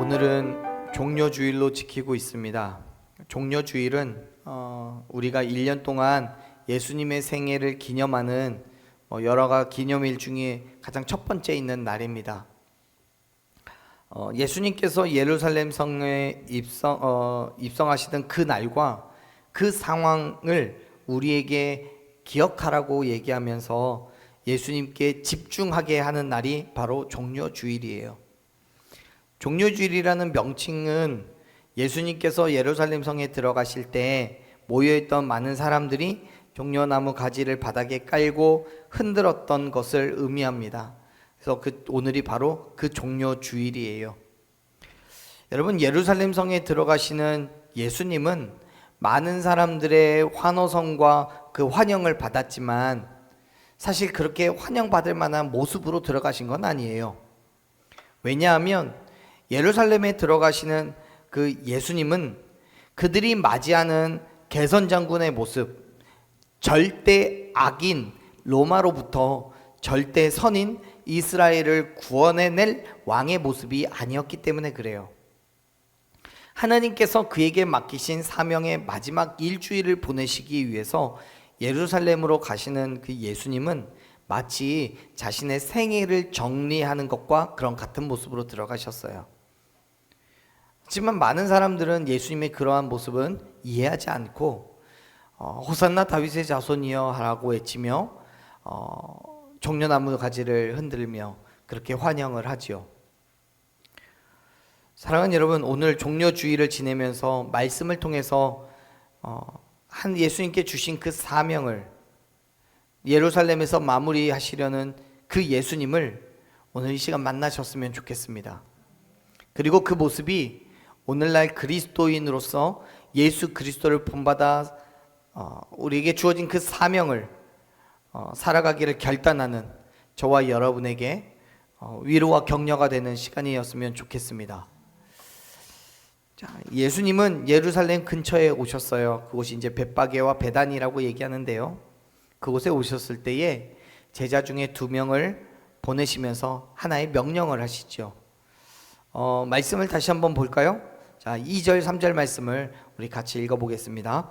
오늘은 종려주일로 지키고 있습니다. 종려주일은 우리가 1년 동안 예수님의 생애를 기념하는 여러 가지 기념일 중에 가장 첫 번째 있는 날입니다. 예수님께서 예루살렘 성에 입성하시던 그 날과 그 상황을 우리에게 기억하라고 얘기하면서 예수님께 집중하게 하는 날이 바로 종려주일이에요. 종려주일이라는 명칭은 예수님께서 예루살렘 성에 들어가실 때 모여있던 많은 사람들이 종려나무 가지를 바닥에 깔고 흔들었던 것을 의미합니다. 그래서 오늘이 바로 그 종려주일이에요. 여러분, 예루살렘 성에 들어가시는 예수님은 많은 사람들의 환호성과 그 환영을 받았지만 사실 그렇게 환영받을 만한 모습으로 들어가신 건 아니에요. 왜냐하면 예루살렘에 들어가시는 그 예수님은 그들이 맞이하는 개선 장군의 모습, 절대 악인 로마로부터 절대 선인 이스라엘을 구원해낼 왕의 모습이 아니었기 때문에 그래요. 하나님께서 그에게 맡기신 사명의 마지막 일주일을 보내시기 위해서 예루살렘으로 가시는 그 예수님은 마치 자신의 생애를 정리하는 것과 그런 같은 모습으로 들어가셨어요. 하지만 많은 사람들은 예수님의 그러한 모습은 이해하지 않고 호산나 다윗의 자손이여 라고 외치며 종려나무 가지를 흔들며 그렇게 환영을 하지요. 사랑하는 여러분, 오늘 종려주일을 지내면서 말씀을 통해서 한 예수님께 주신 그 사명을 예루살렘에서 마무리하시려는 그 예수님을 오늘 이 시간 만나셨으면 좋겠습니다. 그리고 그 모습이 오늘날 그리스도인으로서 예수 그리스도를 본받아 우리에게 주어진 그 사명을 살아가기를 결단하는 저와 여러분에게 위로와 격려가 되는 시간이었으면 좋겠습니다. 자, 예수님은 예루살렘 근처에 오셨어요. 그곳이 이제 벳바게와 베단이라고 얘기하는데요. 그곳에 오셨을 때에 제자 중에 2명을 보내시면서 하나의 명령을 하시죠. 말씀을 다시 한번 볼까요? 자, 2절 3절 말씀을 우리 같이 읽어보겠습니다.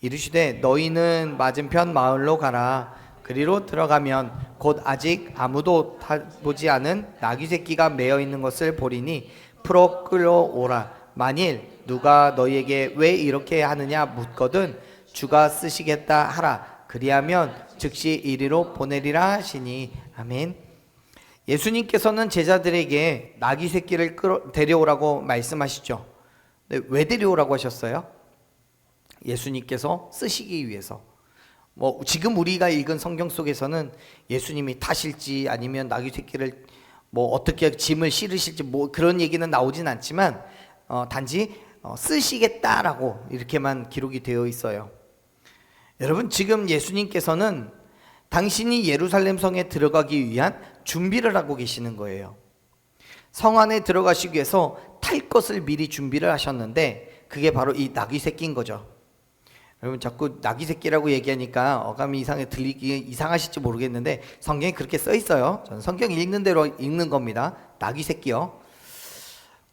이르시되 너희는 맞은편 마을로 가라. 그리로 들어가면 곧 아직 아무도 타보지 않은 나귀 새끼가 매어 있는 것을 보리니 풀어 끌어오라. 만일 누가 너희에게 왜 이렇게 하느냐 묻거든 주가 쓰시겠다 하라. 그리하면 즉시 이리로 보내리라 하시니. 아멘. 예수님께서는 제자들에게 나귀 새끼를 데려오라고 말씀하시죠. 근데 왜 데려오라고 하셨어요? 예수님께서 쓰시기 위해서. 지금 우리가 읽은 성경 속에서는 예수님이 타실지 아니면 나귀 새끼를 어떻게 짐을 실으실지 그런 얘기는 나오진 않지만 단지 쓰시겠다라고 이렇게만 기록이 되어 있어요. 여러분, 지금 예수님께서는 당신이 예루살렘 성에 들어가기 위한 준비를 하고 계시는 거예요. 성 안에 들어가시기 위해서 탈 것을 미리 준비를 하셨는데 그게 바로 이 나귀 새끼인 거죠. 여러분, 자꾸 나귀 새끼라고 얘기하니까 어감이 들리기 이상하실지 모르겠는데 성경에 그렇게 써 있어요. 저는 성경 읽는 대로 읽는 겁니다. 나귀 새끼요.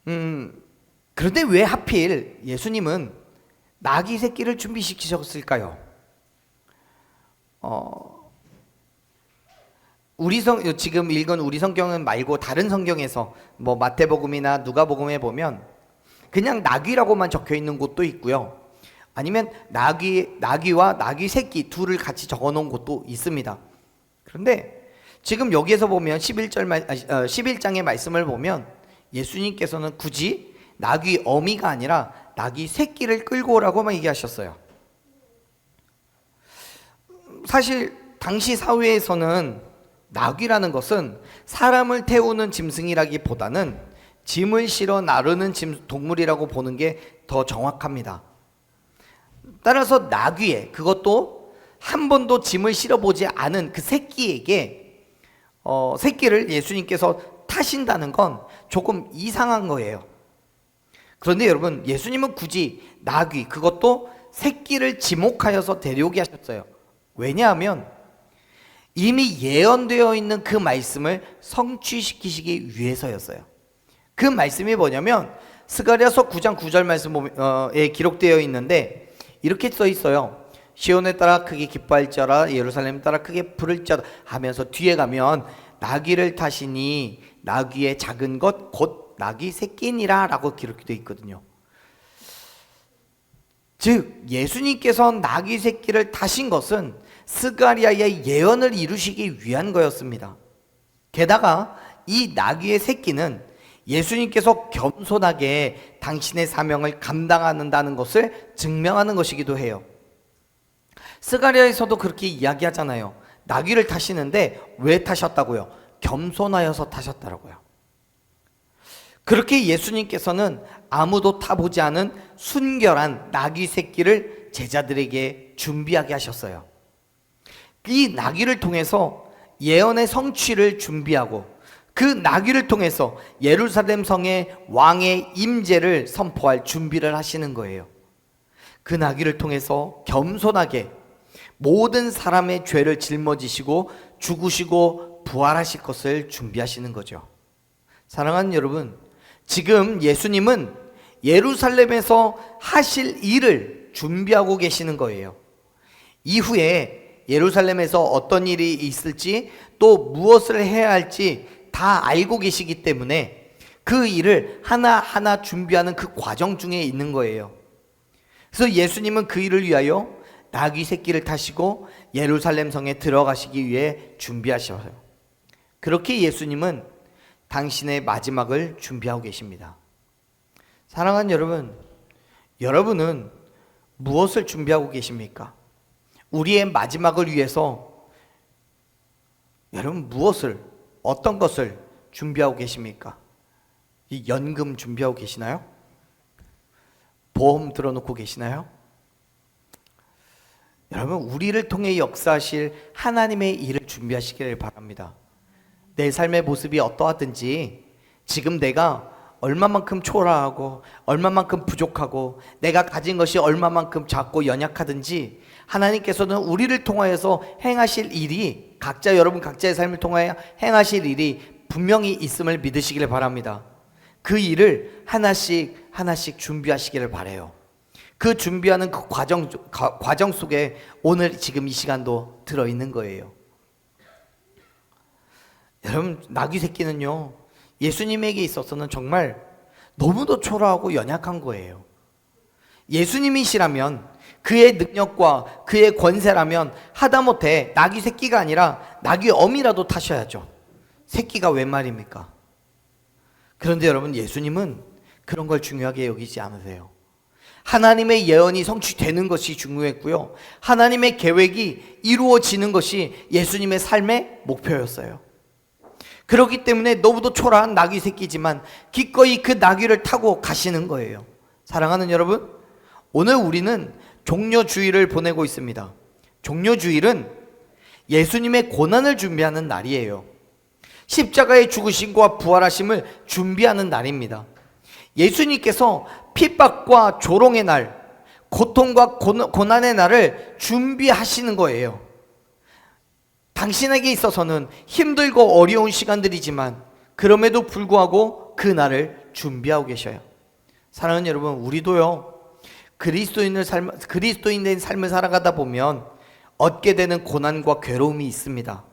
그런데 왜 하필 예수님은 나귀 새끼를 준비시키셨을까요? 지금 읽은 우리 성경은 말고 다른 성경에서 마태복음이나 누가복음에 보면 그냥 나귀라고만 적혀 있는 곳도 있고요. 아니면 나귀와 나귀 새끼 둘을 같이 적어 놓은 곳도 있습니다. 그런데 지금 여기에서 보면 11장의 말씀을 보면 예수님께서는 굳이 나귀 어미가 아니라 나귀 새끼를 끌고 오라고만 얘기하셨어요. 사실 당시 사회에서는 나귀라는 것은 사람을 태우는 짐승이라기보다는 짐을 실어 나르는 동물이라고 보는 게 더 정확합니다. 따라서 나귀에, 그것도 한 번도 짐을 실어보지 않은 그 새끼에게 새끼를 예수님께서 타신다는 건 조금 이상한 거예요. 그런데 여러분, 예수님은 굳이 나귀, 그것도 새끼를 지목하여서 데려오게 하셨어요. 왜냐하면 이미 예언되어 있는 그 말씀을 성취시키시기 위해서였어요. 그 그 말씀이 뭐냐면 스가랴서 9장 9절 말씀에 기록되어 있는데 이렇게 써 있어요. 시온에 따라 크게 기뻐할지어라 예루살렘에 따라 크게 부를지어라 하면서 뒤에 가면 나귀를 타시니 나귀의 작은 것 곧 나귀 새끼니라 라고 기록되어 있거든요. 즉 예수님께서 나귀 새끼를 타신 것은 스가랴의 예언을 이루시기 위한 거였습니다. 게다가 이 나귀의 새끼는 예수님께서 겸손하게 당신의 사명을 감당한다는 것을 증명하는 것이기도 해요. 스가랴에서도 그렇게 이야기하잖아요. 나귀를 타시는데 왜 타셨다고요? 겸손하여서 타셨다고요. 그렇게 예수님께서는 아무도 타보지 않은 순결한 나귀 새끼를 제자들에게 준비하게 하셨어요. 이 나귀를 통해서 예언의 성취를 준비하고 그 나귀를 통해서 예루살렘 성의 왕의 임재를 선포할 준비를 하시는 거예요. 그 나귀를 통해서 겸손하게 모든 사람의 죄를 짊어지시고 죽으시고 부활하실 것을 준비하시는 거죠. 사랑하는 여러분, 지금 예수님은 예루살렘에서 하실 일을 준비하고 계시는 거예요. 이후에 예루살렘에서 어떤 일이 있을지 또 무엇을 해야 할지 다 알고 계시기 때문에 그 일을 하나하나 준비하는 그 과정 중에 있는 거예요. 그래서 예수님은 그 일을 위하여 나귀 새끼를 타시고 예루살렘 성에 들어가시기 위해 준비하셔요. 그렇게 예수님은 당신의 마지막을 준비하고 계십니다. 사랑하는 여러분, 여러분은 무엇을 준비하고 계십니까? 우리의 마지막을 위해서 여러분 무엇을, 어떤 것을 준비하고 계십니까? 이 연금 준비하고 계시나요? 보험 들어놓고 계시나요? 여러분, 우리를 통해 역사하실 하나님의 일을 준비하시기를 바랍니다. 내 삶의 모습이 어떠하든지 지금 내가 얼마만큼 초라하고 얼마만큼 부족하고 내가 가진 것이 얼마만큼 작고 연약하든지 하나님께서는 우리를 통하여서 행하실 일이 여러분 각자의 삶을 통하여 행하실 일이 분명히 있음을 믿으시기를 바랍니다. 그 일을 하나씩 하나씩 준비하시기를 바라요. 그 준비하는 그 과정 속에 오늘 지금 이 시간도 들어있는 거예요. 여러분, 나귀 새끼는요, 예수님에게 있어서는 정말 너무도 초라하고 연약한 거예요. 예수님이시라면, 그의 능력과 그의 권세라면 하다못해 나귀 새끼가 아니라 나귀 어미라도 타셔야죠. 새끼가 웬 말입니까? 그런데 여러분, 예수님은 그런 걸 중요하게 여기지 않으세요. 하나님의 예언이 성취되는 것이 중요했고요, 하나님의 계획이 이루어지는 것이 예수님의 삶의 목표였어요. 그렇기 때문에 너무도 초라한 나귀 새끼지만 기꺼이 그 나귀를 타고 가시는 거예요. 사랑하는 여러분, 오늘 우리는 종려주일을 보내고 있습니다. 종려주일은 예수님의 고난을 준비하는 날이에요. 십자가의 죽으심과 부활하심을 준비하는 날입니다. 예수님께서 핍박과 조롱의 날, 고통과 고난의 날을 준비하시는 거예요. 당신에게 있어서는 힘들고 어려운 시간들이지만 그럼에도 불구하고 그 날을 준비하고 계셔요. 사랑하는 여러분, 우리도요, 그리스도인의 삶을 살아가다 보면 얻게 되는 고난과 괴로움이 있습니다.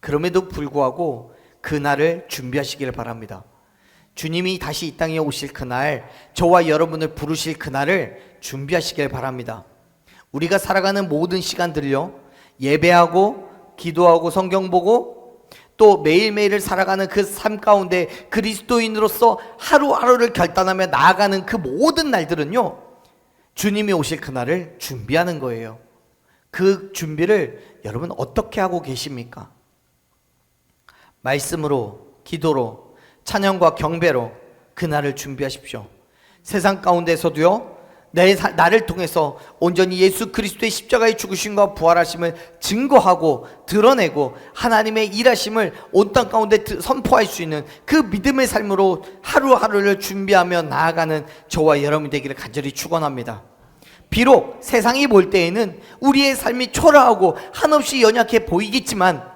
그럼에도 불구하고 그 날을 준비하시기를 바랍니다. 주님이 다시 이 땅에 오실 그날, 저와 여러분을 부르실 그날을 준비하시길 바랍니다. 우리가 살아가는 모든 시간들요, 예배하고 기도하고 성경 보고 또 매일매일을 살아가는 그 삶 가운데 그리스도인으로서 하루하루를 결단하며 나아가는 그 모든 날들은요, 주님이 오실 그날을 준비하는 거예요. 그 준비를 여러분 어떻게 하고 계십니까? 말씀으로, 기도로, 찬양과 경배로 그날을 준비하십시오. 세상 가운데서도요, 나를 통해서 온전히 예수 그리스도의 십자가의 죽으심과 부활하심을 증거하고 드러내고 하나님의 일하심을 온 땅 가운데 선포할 수 있는 그 믿음의 삶으로 하루하루를 준비하며 나아가는 저와 여러분이 되기를 간절히 축원합니다. 비록 세상이 볼 때에는 우리의 삶이 초라하고 한없이 연약해 보이겠지만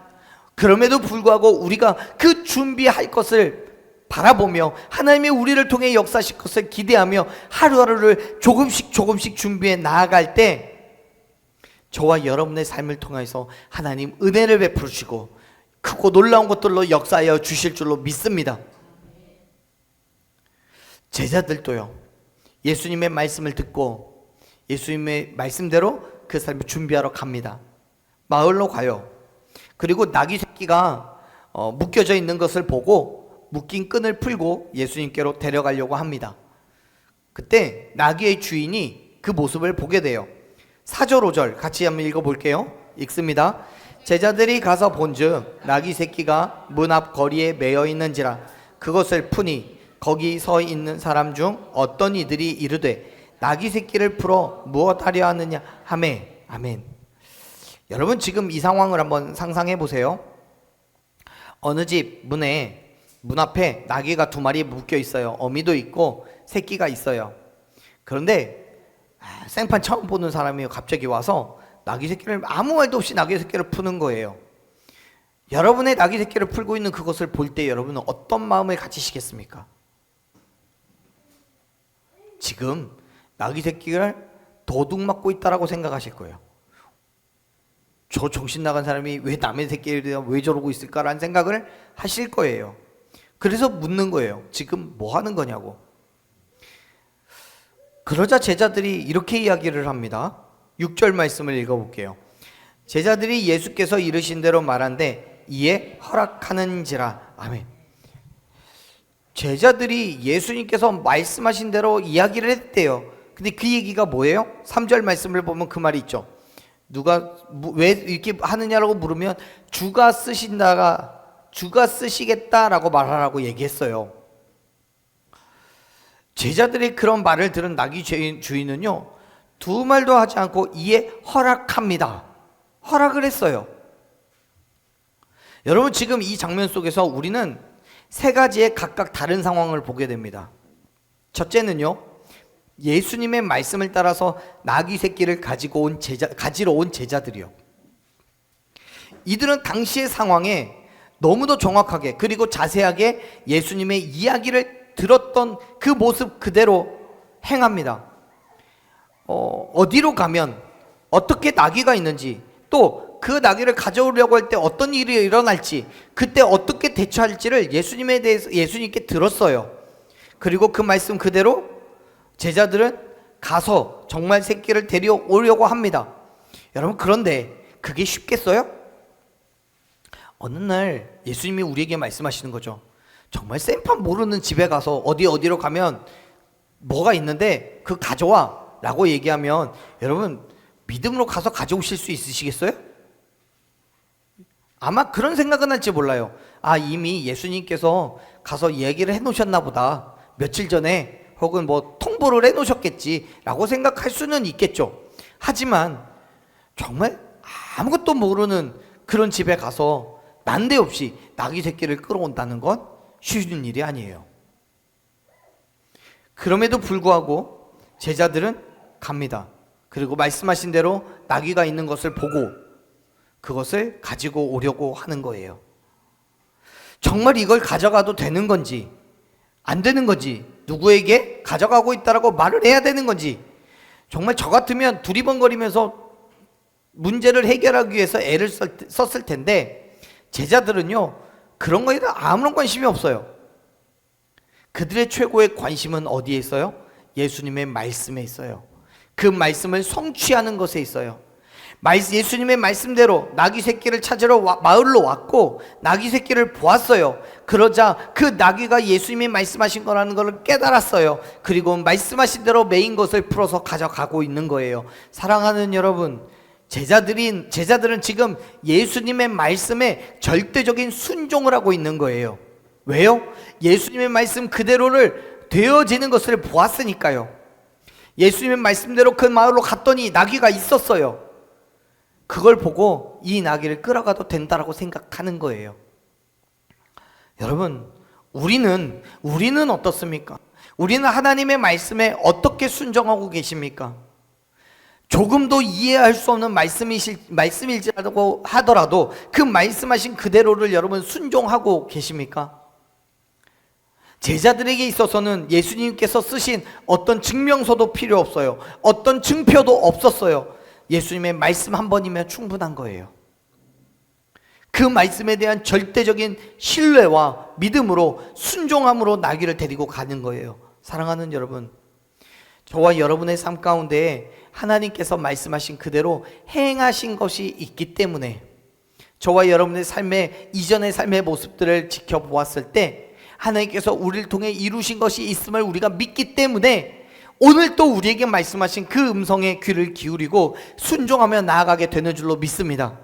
그럼에도 불구하고 우리가 그 준비할 것을 바라보며 하나님이 우리를 통해 역사하실 것을 기대하며 하루하루를 조금씩 준비해 나아갈 때 저와 여러분의 삶을 통해서 하나님 은혜를 베푸시고 크고 놀라운 것들로 역사하여 주실 줄로 믿습니다. 제자들도요, 예수님의 말씀을 듣고 예수님의 말씀대로 그 삶을 준비하러 갑니다. 마을로 가요. 그리고 나귀 새끼가 묶여져 있는 것을 보고 묶인 끈을 풀고 예수님께로 데려가려고 합니다. 그때 나귀의 주인이 그 모습을 보게 돼요. 4절 5절 같이 한번 읽어볼게요. 읽습니다. 제자들이 가서 본즉 나귀 새끼가 문 앞 거리에 매여 있는지라 그것을 푸니 거기 서 있는 사람 중 어떤 이들이 이르되 나귀 새끼를 풀어 무엇하려 하느냐 하매. 아멘. 여러분 지금 이 상황을 한번 상상해 보세요. 어느 집 문 앞에 나귀가 2마리 묶여 있어요. 어미도 있고 새끼가 있어요. 그런데 생판 처음 보는 사람이 갑자기 와서 나귀 새끼를 아무 말도 없이 나귀 새끼를 푸는 거예요. 여러분의 나귀 새끼를 풀고 있는 그것을 볼 때 여러분은 어떤 마음을 가지시겠습니까? 지금 나귀 새끼를 도둑 맞고 있다라고 생각하실 거예요. 저 정신 나간 사람이 왜 남의 새끼에 대해 왜 저러고 있을까라는 생각을 하실 거예요. 그래서 묻는 거예요. 지금 뭐 하는 거냐고. 그러자 제자들이 이렇게 이야기를 합니다. 6절 말씀을 읽어볼게요. 제자들이 예수께서 이르신 대로 말한데 이에 허락하는지라. 아멘. 제자들이 예수님께서 말씀하신 대로 이야기를 했대요. 근데 그 얘기가 뭐예요? 3절 말씀을 보면 그 말이 있죠. 누가 왜 이렇게 하느냐라고 물으면 주가 쓰시겠다라고 말하라고 얘기했어요. 제자들이 그런 말을 들은 나귀 주인은요, 두 말도 하지 않고 이에 허락합니다. 허락을 했어요. 여러분 지금 이 장면 속에서 우리는 3가지의 각각 다른 상황을 보게 됩니다. 첫째는요, 예수님의 말씀을 따라서 나귀 새끼를 가지러 온 제자들이요. 이들은 당시의 상황에 너무도 정확하게 그리고 자세하게 예수님의 이야기를 들었던 그 모습 그대로 행합니다. 어디로 가면 어떻게 나귀가 있는지, 또 그 나귀를 가져오려고 할 때 어떤 일이 일어날지, 그때 어떻게 대처할지를 예수님에 대해서 예수님께 들었어요. 그리고 그 말씀 그대로 제자들은 가서 정말 새끼를 데려오려고 합니다. 여러분 그런데 그게 쉽겠어요? 어느 날 예수님이 우리에게 말씀하시는 거죠. 정말 생판 모르는 집에 가서 어디로 가면 뭐가 있는데 그거 가져와 라고 얘기하면 여러분 믿음으로 가서 가져오실 수 있으시겠어요? 아마 그런 생각은 할지 몰라요. 이미 예수님께서 가서 얘기를 해놓으셨나 보다, 며칠 전에, 혹은 뭐 통보를 해놓으셨겠지 라고 생각할 수는 있겠죠. 하지만 정말 아무것도 모르는 그런 집에 가서 난데없이 나귀 새끼를 끌어온다는 건 쉬운 일이 아니에요. 그럼에도 불구하고 제자들은 갑니다. 그리고 말씀하신 대로 나귀가 있는 것을 보고 그것을 가지고 오려고 하는 거예요. 정말 이걸 가져가도 되는 건지 안 되는 건지, 누구에게 가져가고 있다라고 말을 해야 되는 건지, 정말 저 같으면 두리번거리면서 문제를 해결하기 위해서 애를 썼을 텐데 제자들은요 그런 거에 아무런 관심이 없어요. 그들의 최고의 관심은 어디에 있어요? 예수님의 말씀에 있어요. 그 말씀을 성취하는 것에 있어요. 예수님의 말씀대로 나귀 새끼를 찾으러 마을로 왔고 나귀 새끼를 보았어요. 그러자 그 나귀가 예수님이 말씀하신 거라는 것을 깨달았어요. 그리고 말씀하신 대로 메인 것을 풀어서 가져가고 있는 거예요. 사랑하는 여러분, 제자들은 지금 예수님의 말씀에 절대적인 순종을 하고 있는 거예요. 왜요? 예수님의 말씀 그대로를 되어지는 것을 보았으니까요. 예수님의 말씀대로 그 마을로 갔더니 나귀가 있었어요. 그걸 보고 이 나귀를 끌어가도 된다라고 생각하는 거예요. 여러분, 우리는 어떻습니까? 우리는 하나님의 말씀에 어떻게 순종하고 계십니까? 조금도 이해할 수 없는 말씀일지라도 하더라도 그 말씀하신 그대로를 여러분 순종하고 계십니까? 제자들에게 있어서는 예수님께서 쓰신 어떤 증명서도 필요 없어요. 어떤 증표도 없었어요. 예수님의 말씀 한 번이면 충분한 거예요. 그 말씀에 대한 절대적인 신뢰와 믿음으로 순종함으로 나귀를 데리고 가는 거예요. 사랑하는 여러분, 저와 여러분의 삶 가운데 하나님께서 말씀하신 그대로 행하신 것이 있기 때문에 저와 여러분의 삶의 이전의 삶의 모습들을 지켜보았을 때 하나님께서 우리를 통해 이루신 것이 있음을 우리가 믿기 때문에 오늘 또 우리에게 말씀하신 그 음성에 귀를 기울이고 순종하며 나아가게 되는 줄로 믿습니다.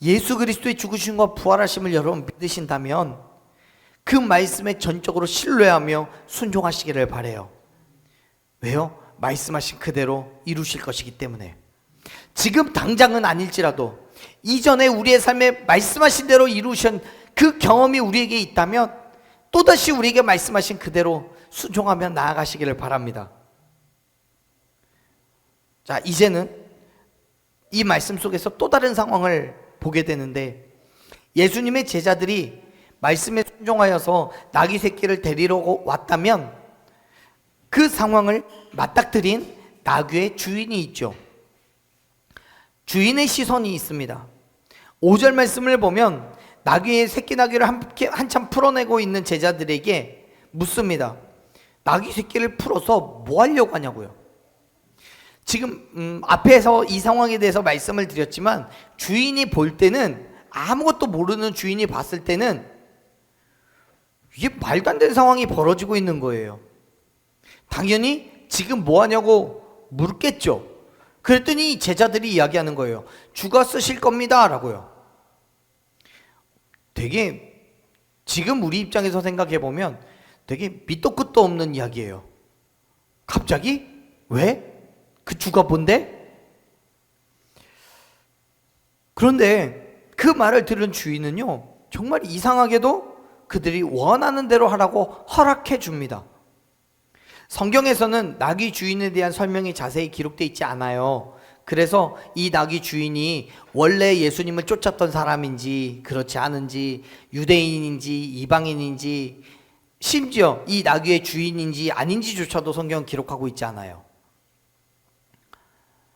예수 그리스도의 죽으심과 부활하심을 여러분 믿으신다면 그 말씀에 전적으로 신뢰하며 순종하시기를 바라요. 왜요? 말씀하신 그대로 이루실 것이기 때문에. 지금 당장은 아닐지라도 이전에 우리의 삶에 말씀하신 대로 이루신 그 경험이 우리에게 있다면 또다시 우리에게 말씀하신 그대로 순종하며 나아가시기를 바랍니다. 자, 이제는 이 말씀 속에서 또 다른 상황을 보게 되는데, 예수님의 제자들이 말씀에 순종하여서 나귀 새끼를 데리러 왔다면 그 상황을 맞닥뜨린 나귀의 주인이 있죠. 주인의 시선이 있습니다. 5절 말씀을 보면 나귀의 새끼 나귀를 한참 풀어내고 있는 제자들에게 묻습니다. 나귀 새끼를 풀어서 뭐 하려고 하냐고요. 지금 앞에서 이 상황에 대해서 말씀을 드렸지만 주인이 볼 때는, 아무것도 모르는 주인이 봤을 때는 이게 말도 안 되는 상황이 벌어지고 있는 거예요. 당연히 지금 뭐 하냐고 물겠죠. 그랬더니 제자들이 이야기하는 거예요. 주가 쓰실 겁니다 라고요. 되게 지금 우리 입장에서 생각해 보면 되게 밑도 끝도 없는 이야기예요. 갑자기? 왜? 그 주가 뭔데? 그런데 그 말을 들은 주인은요, 정말 이상하게도 그들이 원하는 대로 하라고 허락해 줍니다. 성경에서는 나귀 주인에 대한 설명이 자세히 기록되어 있지 않아요. 그래서 이 나귀 주인이 원래 예수님을 쫓았던 사람인지 그렇지 않은지, 유대인인지 이방인인지, 심지어 이 나귀의 주인인지 아닌지조차도 성경은 기록하고 있지 않아요.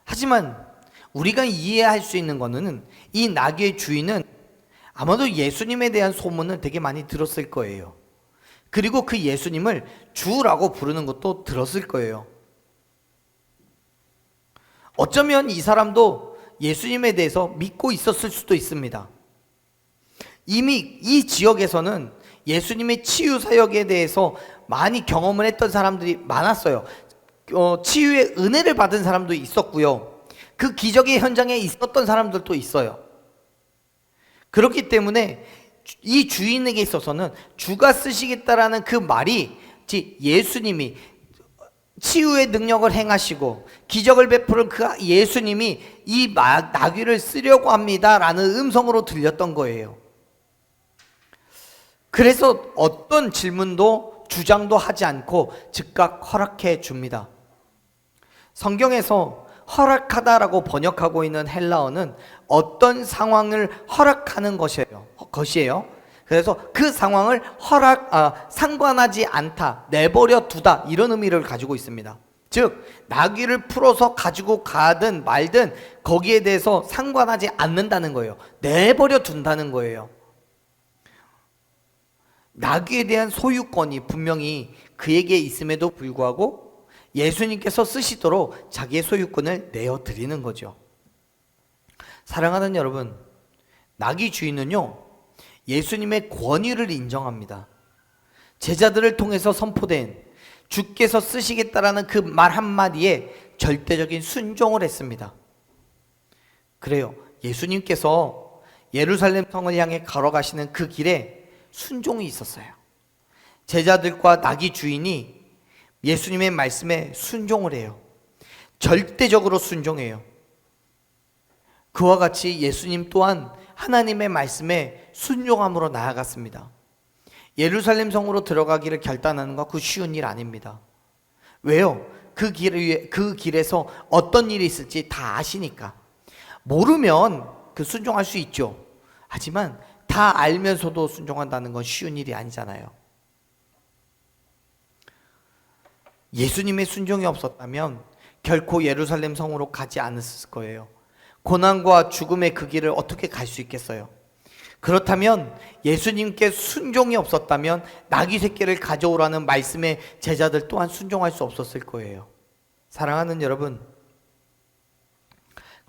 하지만 우리가 이해할 수 있는 것은 이 나귀의 주인은 아마도 예수님에 대한 소문을 되게 많이 들었을 거예요. 그리고 그 예수님을 주라고 부르는 것도 들었을 거예요. 어쩌면 이 사람도 예수님에 대해서 믿고 있었을 수도 있습니다. 이미 이 지역에서는 예수님의 치유 사역에 대해서 많이 경험을 했던 사람들이 많았어요. 치유의 은혜를 받은 사람도 있었고요. 그 기적의 현장에 있었던 사람들도 있어요. 그렇기 때문에 이 주인에게 있어서는 주가 쓰시겠다라는 그 말이, 즉 예수님이 치유의 능력을 행하시고 기적을 베푸는 그 예수님이 이 나귀를 쓰려고 합니다라는 음성으로 들렸던 거예요. 그래서 어떤 질문도 주장도 하지 않고 즉각 허락해 줍니다. 성경에서 허락하다라고 번역하고 있는 헬라어는 어떤 상황을 허락하는 것이에요. 그래서 그 상황을 상관하지 않다, 내버려 두다, 이런 의미를 가지고 있습니다. 즉 나귀를 풀어서 가지고 가든 말든 거기에 대해서 상관하지 않는다는 거예요. 내버려 둔다는 거예요. 나귀에 대한 소유권이 분명히 그에게 있음에도 불구하고 예수님께서 쓰시도록 자기의 소유권을 내어드리는 거죠. 사랑하는 여러분, 나귀 주인은요, 예수님의 권위를 인정합니다. 제자들을 통해서 선포된 주께서 쓰시겠다라는 그 말 한마디에 절대적인 순종을 했습니다. 그래요, 예수님께서 예루살렘 성을 향해 걸어가시는 그 길에 순종이 있었어요. 제자들과 나귀 주인이 예수님의 말씀에 순종을 해요. 절대적으로 순종해요. 그와 같이 예수님 또한 하나님의 말씀에 순종함으로 나아갔습니다. 예루살렘 성으로 들어가기를 결단하는 거 그 쉬운 일 아닙니다. 왜요? 그 길에서 어떤 일이 있을지 다 아시니까. 모르면 그 순종할 수 있죠. 하지만 다 알면서도 순종한다는 건 쉬운 일이 아니잖아요. 예수님의 순종이 없었다면 결코 예루살렘 성으로 가지 않았을 거예요. 고난과 죽음의 그 길을 어떻게 갈 수 있겠어요? 그렇다면 예수님께 순종이 없었다면 나귀 새끼를 가져오라는 말씀의 제자들 또한 순종할 수 없었을 거예요. 사랑하는 여러분,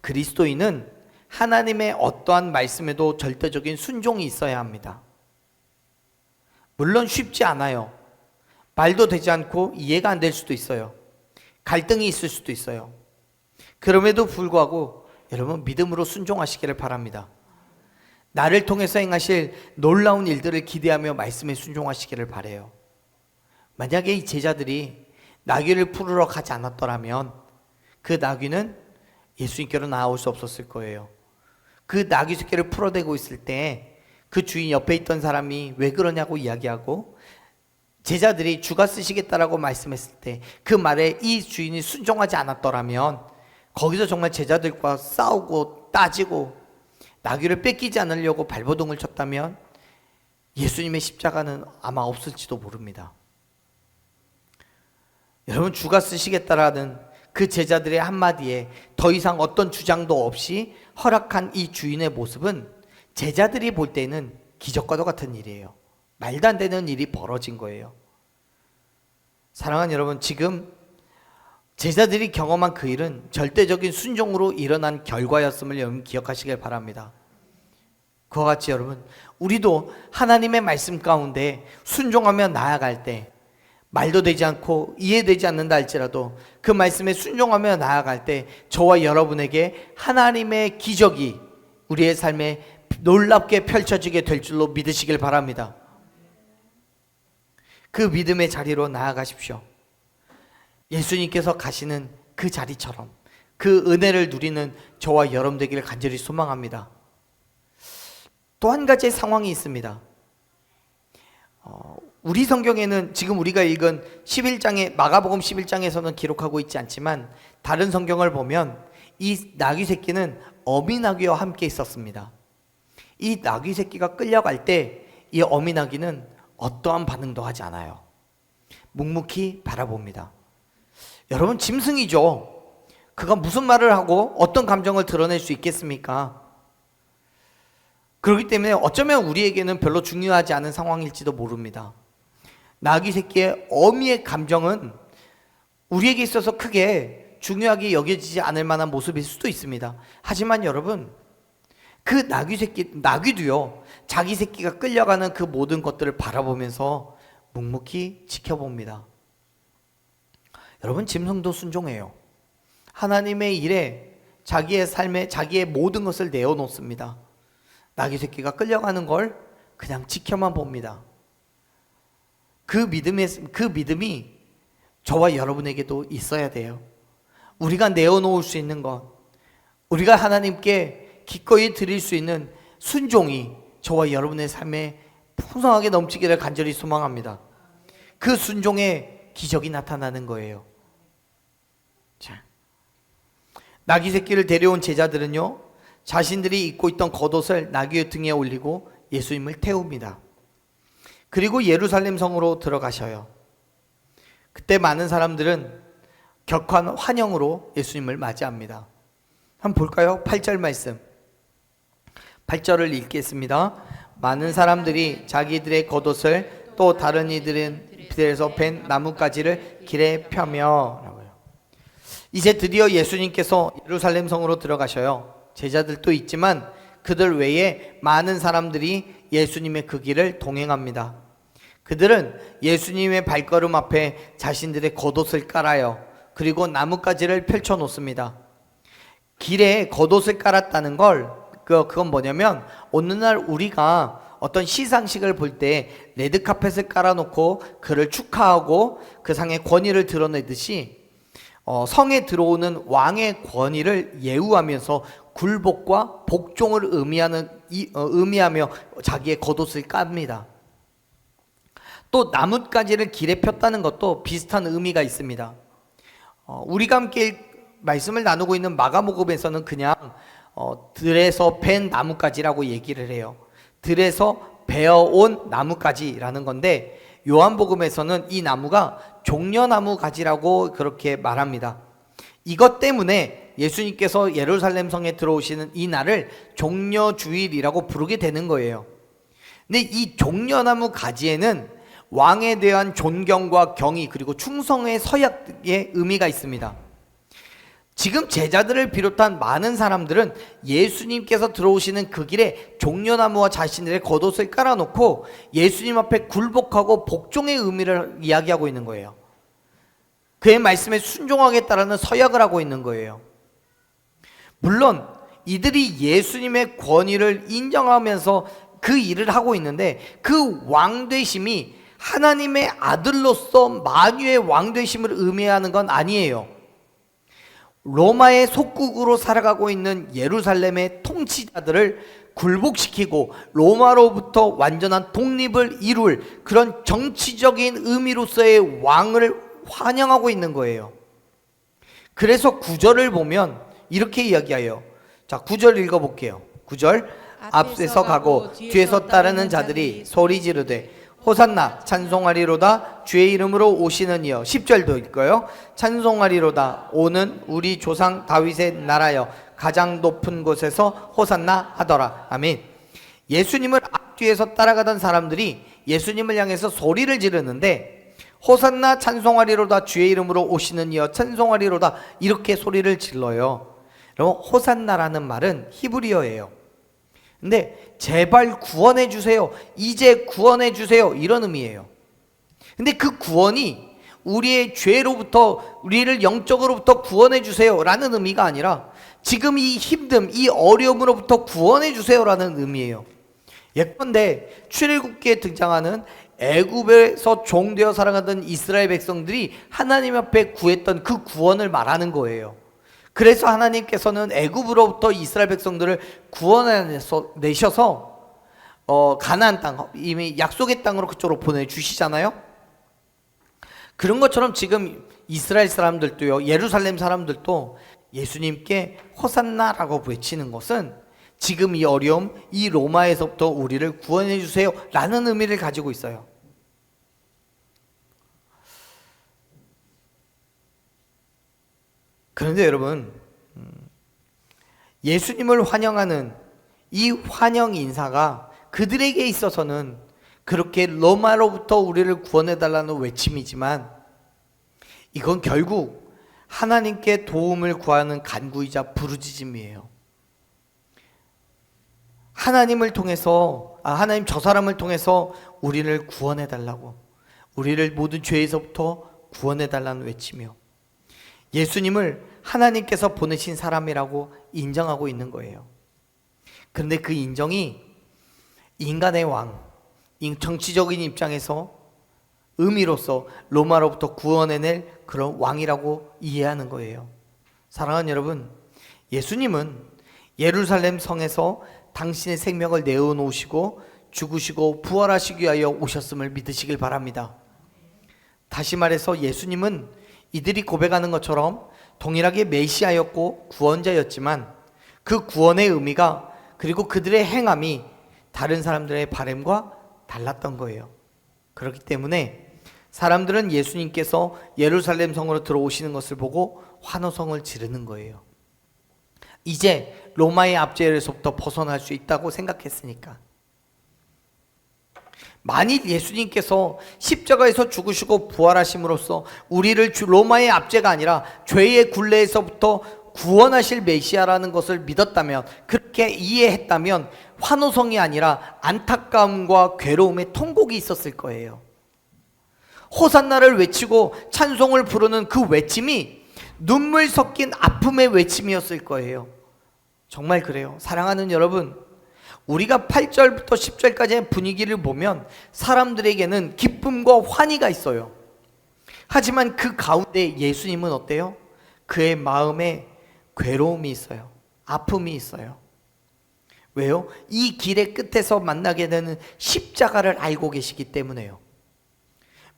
그리스도인은 하나님의 어떠한 말씀에도 절대적인 순종이 있어야 합니다. 물론 쉽지 않아요. 말도 되지 않고 이해가 안 될 수도 있어요. 갈등이 있을 수도 있어요. 그럼에도 불구하고 여러분 믿음으로 순종하시기를 바랍니다. 나를 통해서 행하실 놀라운 일들을 기대하며 말씀에 순종하시기를 바라요. 만약에 이 제자들이 나귀를 풀으러 가지 않았더라면 그 나귀는 예수님께로 나아올 수 없었을 거예요. 그 나귀 새끼를 풀어대고 있을 때 그 주인 옆에 있던 사람이 왜 그러냐고 이야기하고, 제자들이 주가 쓰시겠다라고 말씀했을 때 그 말에 이 주인이 순종하지 않았더라면 거기서 정말 제자들과 싸우고 따지고 나귀를 뺏기지 않으려고 발버둥을 쳤다면 예수님의 십자가는 아마 없을지도 모릅니다. 여러분, 주가 쓰시겠다라는 그 제자들의 한마디에 더 이상 어떤 주장도 없이 허락한 이 주인의 모습은 제자들이 볼 때는 기적과도 같은 일이에요. 말도 안 되는 일이 벌어진 거예요. 사랑하는 여러분, 지금 제자들이 경험한 그 일은 절대적인 순종으로 일어난 결과였음을 여러분 기억하시길 바랍니다. 그와 같이 여러분, 우리도 하나님의 말씀 가운데 순종하며 나아갈 때 말도 되지 않고 이해되지 않는다 할지라도 그 말씀에 순종하며 나아갈 때 저와 여러분에게 하나님의 기적이 우리의 삶에 놀랍게 펼쳐지게 될 줄로 믿으시길 바랍니다. 그 믿음의 자리로 나아가십시오. 예수님께서 가시는 그 자리처럼 그 은혜를 누리는 저와 여러분 되기를 간절히 소망합니다. 또 한 가지의 상황이 있습니다. 우리 성경에는 지금 우리가 읽은 11장에 마가복음 11장에서는 기록하고 있지 않지만 다른 성경을 보면 이 나귀 새끼는 어미 나귀와 함께 있었습니다. 이 나귀 새끼가 끌려갈 때 이 어미 나귀는 어떠한 반응도 하지 않아요. 묵묵히 바라봅니다. 여러분, 짐승이죠. 그가 무슨 말을 하고 어떤 감정을 드러낼 수 있겠습니까? 그렇기 때문에 어쩌면 우리에게는 별로 중요하지 않은 상황일지도 모릅니다. 나귀 새끼의 어미의 감정은 우리에게 있어서 크게 중요하게 여겨지지 않을 만한 모습일 수도 있습니다. 하지만 여러분, 그 나귀도요, 자기 새끼가 끌려가는 그 모든 것들을 바라보면서 묵묵히 지켜봅니다. 여러분, 짐승도 순종해요. 하나님의 일에 자기의 삶에 자기의 모든 것을 내어놓습니다. 나귀 새끼가 끌려가는 걸 그냥 지켜만 봅니다. 그 믿음이 저와 여러분에게도 있어야 돼요. 우리가 내어놓을 수 있는 것, 우리가 하나님께 기꺼이 드릴 수 있는 순종이 저와 여러분의 삶에 풍성하게 넘치기를 간절히 소망합니다. 그 순종에 기적이 나타나는 거예요. 자, 나귀 새끼를 데려온 제자들은요, 자신들이 입고 있던 겉옷을 나귀의 등에 올리고 예수님을 태웁니다. 그리고 예루살렘 성으로 들어가셔요. 그때 많은 사람들은 격한 환영으로 예수님을 맞이합니다. 한번 볼까요? 8절 말씀. 8절을 읽겠습니다. 많은 사람들이 자기들의 겉옷을 또 다른 이들은 들에서 벤 나뭇가지를 길에 펴며 라고요. 이제 드디어 예수님께서 예루살렘 성으로 들어가셔요. 제자들도 있지만 그들 외에 많은 사람들이 예수님의 그 길을 동행합니다. 그들은 예수님의 발걸음 앞에 자신들의 겉옷을 깔아요. 그리고 나뭇가지를 펼쳐 놓습니다. 길에 겉옷을 깔았다는 걸 그건 뭐냐면 오늘날 우리가 어떤 시상식을 볼 때 레드카펫을 깔아놓고 그를 축하하고 그 상의 권위를 드러내듯이 성에 들어오는 왕의 권위를 예우하면서 굴복과 복종을 의미하며 자기의 겉옷을 깝니다. 또 나뭇가지를 길에 폈다는 것도 비슷한 의미가 있습니다. 우리가 함께 말씀을 나누고 있는 마가복음에서는 그냥 들에서 벤 나뭇가지라고 얘기를 해요. 들에서 베어온 나뭇가지라는 건데 요한복음에서는 이 나무가 종려나무 가지라고 그렇게 말합니다. 이것 때문에 예수님께서 예루살렘 성에 들어오시는 이 날을 종려주일이라고 부르게 되는 거예요. 근데 이 종려나무 가지에는 왕에 대한 존경과 경의 그리고 충성의 서약의 의미가 있습니다. 지금 제자들을 비롯한 많은 사람들은 예수님께서 들어오시는 그 길에 종려나무와 자신들의 겉옷을 깔아놓고 예수님 앞에 굴복하고 복종의 의미를 이야기하고 있는 거예요. 그의 말씀에 순종하겠다라는 서약을 하고 있는 거예요. 물론 이들이 예수님의 권위를 인정하면서 그 일을 하고 있는데 그 왕되심이 하나님의 아들로서 만유의 왕되심을 의미하는 건 아니에요. 로마의 속국으로 살아가고 있는 예루살렘의 통치자들을 굴복시키고 로마로부터 완전한 독립을 이룰 그런 정치적인 의미로서의 왕을 환영하고 있는 거예요. 그래서 9절을 보면 이렇게 이야기해요. 자, 9절 읽어볼게요. 9절 앞에서 가고 뒤에서 따르는 자들이 소리 지르되 호산나 찬송하리로다 주의 이름으로 오시는 이여. 10절도 읽어요. 찬송하리로다 오는 우리 조상 다윗의 나라여 가장 높은 곳에서 호산나 하더라. 아멘. 예수님을 앞뒤에서 따라가던 사람들이 예수님을 향해서 소리를 지르는데 호산나 찬송하리로다 주의 이름으로 오시는 이여 찬송하리로다 이렇게 소리를 질러요. 여러분, 호산나라는 말은 히브리어예요. 근데 제발 구원해 주세요, 이제 구원해 주세요, 이런 의미예요. 근데 그 구원이 우리의 죄로부터, 우리를 영적으로부터 구원해 주세요 라는 의미가 아니라 지금 이 힘듦, 이 어려움으로부터 구원해 주세요 라는 의미예요. 예컨대 출애굽기에 등장하는 애굽에서 종되어 살아가던 이스라엘 백성들이 하나님 앞에 구했던 그 구원을 말하는 거예요. 그래서 하나님께서는 애굽으로부터 이스라엘 백성들을 구원해내셔서 가나안 땅, 이미 약속의 땅으로 그쪽으로 보내주시잖아요. 그런 것처럼 지금 이스라엘 사람들도요, 예루살렘 사람들도 예수님께 호산나라고 외치는 것은 지금 이 어려움, 이 로마에서부터 우리를 구원해 주세요 라는 의미를 가지고 있어요. 그런데 여러분, 예수님을 환영하는 이 환영 인사가 그들에게 있어서는 그렇게 로마로부터 우리를 구원해달라는 외침이지만 이건 결국 하나님께 도움을 구하는 간구이자 부르짖음이에요. 하나님을 통해서, 하나님 저 사람을 통해서 우리를 구원해달라고, 우리를 모든 죄에서부터 구원해달라는 외침이요. 예수님을 하나님께서 보내신 사람이라고 인정하고 있는 거예요. 그런데 그 인정이 인간의 왕, 정치적인 입장에서 의미로서 로마로부터 구원해낼 그런 왕이라고 이해하는 거예요. 사랑하는 여러분, 예수님은 예루살렘 성에서 당신의 생명을 내어놓으시고 죽으시고 부활하시기 위하여 오셨음을 믿으시길 바랍니다. 다시 말해서 예수님은 이들이 고백하는 것처럼 동일하게 메시아였고 구원자였지만 그 구원의 의미가 그리고 그들의 행함이 다른 사람들의 바람과 달랐던 거예요. 그렇기 때문에 사람들은 예수님께서 예루살렘 성으로 들어오시는 것을 보고 환호성을 지르는 거예요. 이제 로마의 압제에서부터 벗어날 수 있다고 생각했으니까. 만일 예수님께서 십자가에서 죽으시고 부활하심으로써 우리를 로마의 압제가 아니라 죄의 굴레에서부터 구원하실 메시아라는 것을 믿었다면, 그렇게 이해했다면 환호성이 아니라 안타까움과 괴로움의 통곡이 있었을 거예요. 호산나를 외치고 찬송을 부르는 그 외침이 눈물 섞인 아픔의 외침이었을 거예요. 정말 그래요. 사랑하는 여러분, 우리가 8절부터 10절까지의 분위기를 보면 사람들에게는 기쁨과 환희가 있어요. 하지만 그 가운데 예수님은 어때요? 그의 마음에 괴로움이 있어요. 아픔이 있어요. 왜요? 이 길의 끝에서 만나게 되는 십자가를 알고 계시기 때문에요.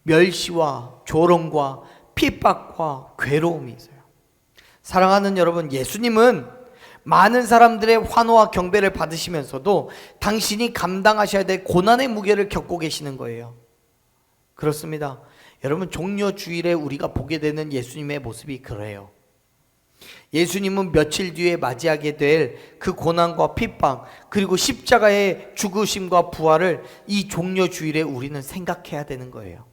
멸시와 조롱과 핍박과 괴로움이 있어요. 사랑하는 여러분, 예수님은 많은 사람들의 환호와 경배를 받으시면서도 당신이 감당하셔야 될 고난의 무게를 겪고 계시는 거예요. 그렇습니다. 여러분, 종려주일에 우리가 보게 되는 예수님의 모습이 그래요. 예수님은 며칠 뒤에 맞이하게 될 그 고난과 핍박, 그리고 십자가의 죽으심과 부활을 이 종려주일에 우리는 생각해야 되는 거예요.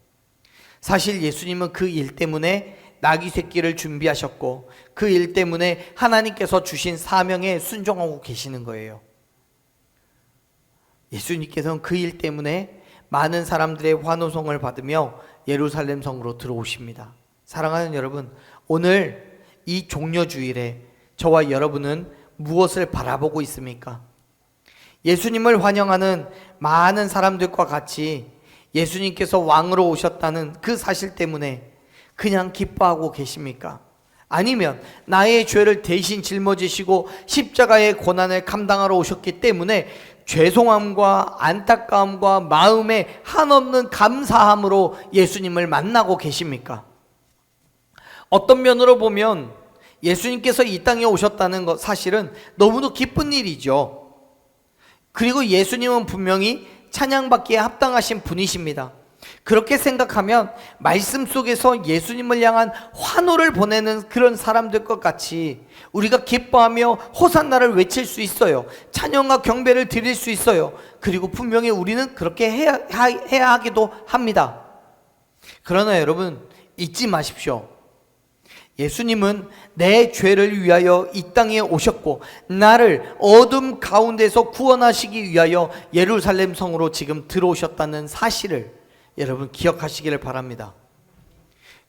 사실 예수님은 그 일 때문에 나귀 새끼를 준비하셨고, 그 일 때문에 하나님께서 주신 사명에 순종하고 계시는 거예요. 예수님께서는 그 일 때문에 많은 사람들의 환호성을 받으며 예루살렘 성으로 들어오십니다. 사랑하는 여러분, 오늘 이 종려주일에 저와 여러분은 무엇을 바라보고 있습니까? 예수님을 환영하는 많은 사람들과 같이 예수님께서 왕으로 오셨다는 그 사실 때문에 그냥 기뻐하고 계십니까? 아니면 나의 죄를 대신 짊어지시고 십자가의 고난을 감당하러 오셨기 때문에 죄송함과 안타까움과 마음에 한없는 감사함으로 예수님을 만나고 계십니까? 어떤 면으로 보면 예수님께서 이 땅에 오셨다는 것 사실은 너무도 기쁜 일이죠. 그리고 예수님은 분명히 찬양받기에 합당하신 분이십니다. 그렇게 생각하면 말씀 속에서 예수님을 향한 환호를 보내는 그런 사람들 것 같이 우리가 기뻐하며 호산나를 외칠 수 있어요. 찬양과 경배를 드릴 수 있어요. 그리고 분명히 우리는 그렇게 해야 하기도 합니다. 그러나 여러분, 잊지 마십시오. 예수님은 내 죄를 위하여 이 땅에 오셨고 나를 어둠 가운데서 구원하시기 위하여 예루살렘 성으로 지금 들어오셨다는 사실을 여러분 기억하시기를 바랍니다.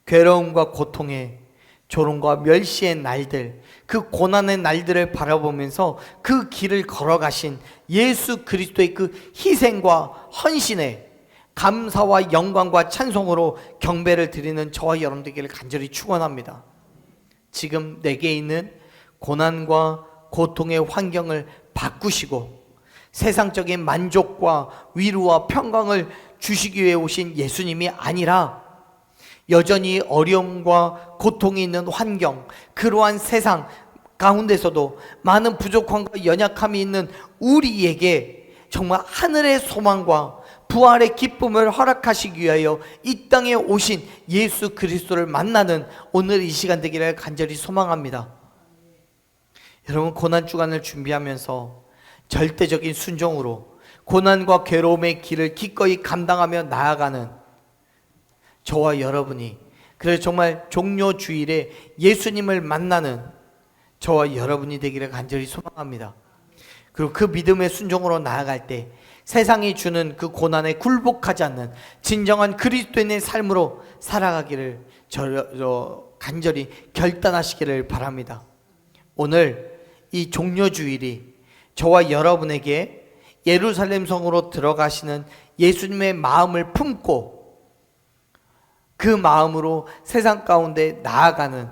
괴로움과 고통의 조롱과 멸시의 날들, 그 고난의 날들을 바라보면서 그 길을 걸어가신 예수 그리스도의 그 희생과 헌신에 감사와 영광과 찬송으로 경배를 드리는 저와 여러분들에게 간절히 축원합니다. 지금 내게 있는 고난과 고통의 환경을 바꾸시고 세상적인 만족과 위로와 평강을 주시기 위해 오신 예수님이 아니라 여전히 어려움과 고통이 있는 환경, 그러한 세상 가운데서도 많은 부족함과 연약함이 있는 우리에게 정말 하늘의 소망과 부활의 기쁨을 허락하시기 위하여 이 땅에 오신 예수 그리스도를 만나는 오늘 이 시간 되기를 간절히 소망합니다. 여러분, 고난주간을 준비하면서 절대적인 순종으로 고난과 괴로움의 길을 기꺼이 감당하며 나아가는 저와 여러분이, 그래서 정말 종려주일에 예수님을 만나는 저와 여러분이 되기를 간절히 소망합니다. 그리고 그 믿음의 순종으로 나아갈 때 세상이 주는 그 고난에 굴복하지 않는 진정한 그리스도인의 삶으로 살아가기를 간절히 결단하시기를 바랍니다. 오늘 이 종려주일이 저와 여러분에게 예루살렘 성으로 들어가시는 예수님의 마음을 품고 그 마음으로 세상 가운데 나아가는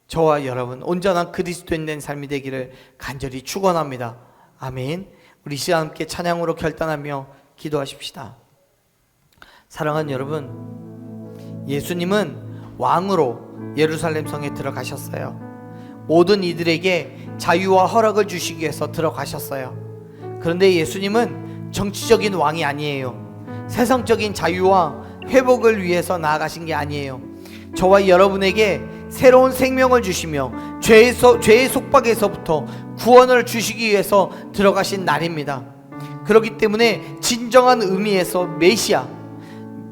저와 여러분 온전한 그리스도인 삶이 되기를 간절히 축원합니다. 아멘. 우리 시간 함께 찬양으로 결단하며 기도하십시다. 사랑하는 여러분, 예수님은 왕으로 예루살렘 성에 들어가셨어요. 모든 이들에게 자유와 허락을 주시기 위해서 들어가셨어요. 그런데 예수님은 정치적인 왕이 아니에요. 세상적인 자유와 회복을 위해서 나아가신 게 아니에요. 저와 여러분에게 새로운 생명을 주시며 죄의 속박에서부터 구원을 주시기 위해서 들어가신 날입니다. 그렇기 때문에 진정한 의미에서 메시아,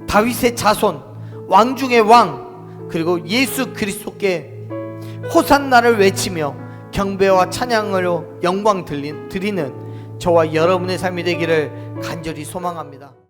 다윗의 자손, 왕 중의 왕, 그리고 예수 그리스도께 호산나를 외치며 경배와 찬양으로 영광 드리는 저와 여러분의 삶이 되기를 간절히 소망합니다.